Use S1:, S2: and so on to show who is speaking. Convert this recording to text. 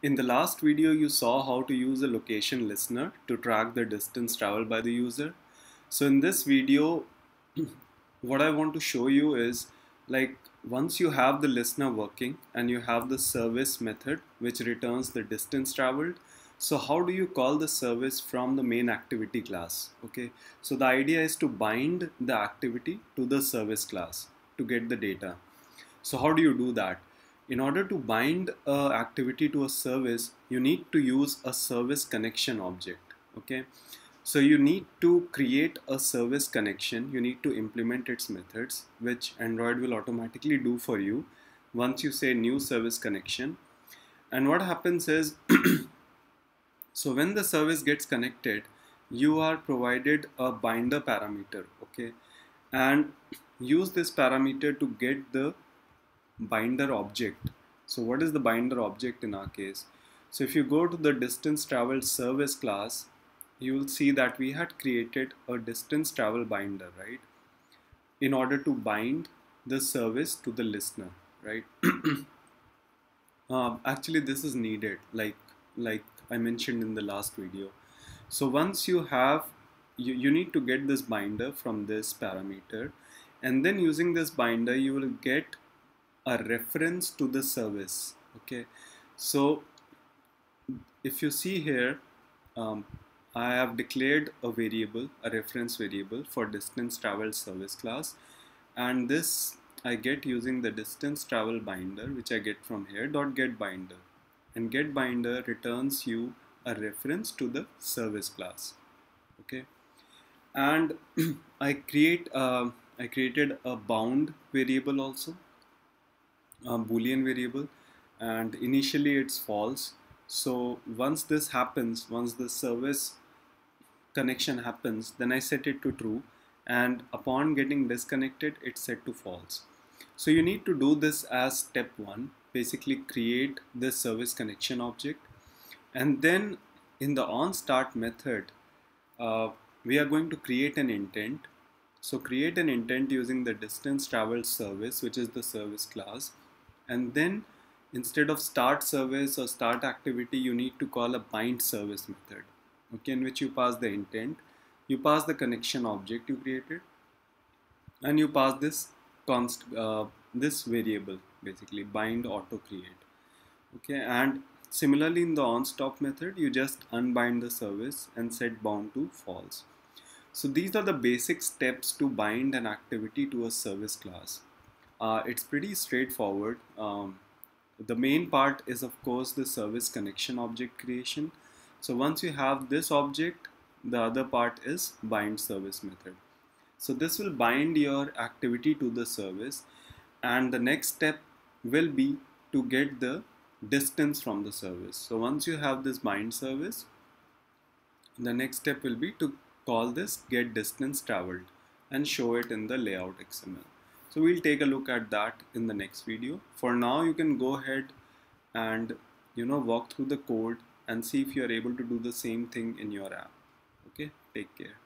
S1: In the last video, you saw how to use a location listener to track the distance traveled by the user. So in this video, what I want to show you is like once you have the listener working and you have the service method which returns the distance traveled. So how do you call the service from the main activity class? Okay, so the idea is to bind the activity to the service class to get the data. So how do you do that? In order to bind a activity to a service, you need to use a service connection object. Okay, so you need to create a service connection. You need to implement its methods, which Android will automatically do for you once you say new service connection. And what happens is, so when the service gets connected, you are provided a binder parameter. Okay, and use this parameter to get the binder object. So what is the binder object in our case? So if you go to the distance traveled service class, you will see that we had created a distance travel binder, right? In order to bind the service to the listener, right? Actually, this is needed, like I mentioned in the last video. So once you have, you need to get this binder from this parameter, and then using this binder, you will get a reference to the service. Okay, so if you see here, I have declared a variable, a reference variable for distance traveled service class, and this I get using the distance travel binder, which I get from here dot get binder, and get binder returns you a reference to the service class. Okay, and I created a bound variable also, a boolean variable, and initially it's false. So once this happens, once the service connection happens, then I set it to true, and upon getting disconnected it's set to false. So you need to do this as step one, basically create this service connection object, and then in the onStart method we are going to create an intent. So create an intent using the distance traveled service, which is the service class, and then instead of start service or start activity, you need to call a bind service method, okay, in which you pass the intent, you pass the connection object you created, and you pass this this variable, basically bind auto create. Okay, and similarly in the onStop method, you just unbind the service and set bound to false. So these are the basic steps to bind an activity to a service class. It's pretty straightforward. The main part is of course the service connection object creation. So once you have this object, the other part is bind service method. So this will bind your activity to the service, and the next step will be to get the distance from the service. So once you have this bind service, the next step will be to call this get distance traveled and show it in the layout XML. So we'll take a look at that in the next video. For now, you can go ahead and walk through the code and see if you are able to do the same thing in your app. Okay, take care.